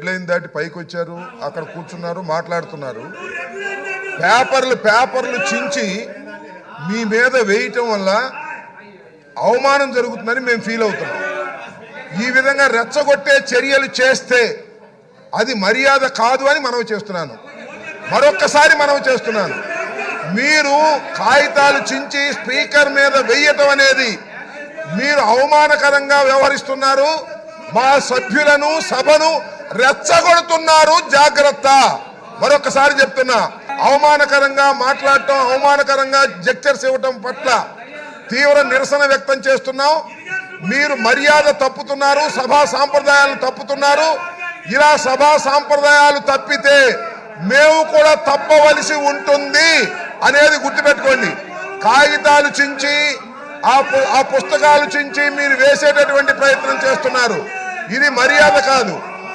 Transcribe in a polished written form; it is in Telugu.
రెడ్ లైన్ దాటి పైకి వచ్చారు, అక్కడ కూర్చున్నారు, మాట్లాడుతున్నారు. పేపర్లు చించి మీ మీద వేయటం వల్ల అవమానం జరుగుతుందని మేము ఫీల్ అవుతున్నాం. ఈ విధంగా రెచ్చగొట్టే చర్యలు చేస్తే అది మర్యాద కాదు అని మనవి చేస్తున్నాను. మరొక్కసారి మనవి చేస్తున్నాను, మీరు కాగితాలు చించి స్పీకర్ మీద వేయటం అనేది మీరు అవమానకరంగా వ్యవహరిస్తున్నారు. మా సభ్యులను సభను రెచ్చగొడుతున్నారు, జాగ్రత్త. మరొకసారి చెప్తున్నా, అవమానకరంగా మాట్లాడటం, అవమానకరంగా జెక్చర్స్ ఇవ్వటం పట్ల తీవ్ర నిరసన వ్యక్తం చేస్తున్నాం. మీరు మర్యాద తప్పుతున్నారు, సభా సాంప్రదాయాలను తప్పుతున్నారు. ఇలా సభా సాంప్రదాయాలు తప్పితే మేము కూడా తప్పవలసి ఉంటుంది అనేది గుర్తుపెట్టుకోండి. కాగితాలు చించి ఆ పుస్తకాలు చించి మీరు వేసేటటువంటి ప్రయత్నం చేస్తున్నారు. ఇది మర్యాద కాదు.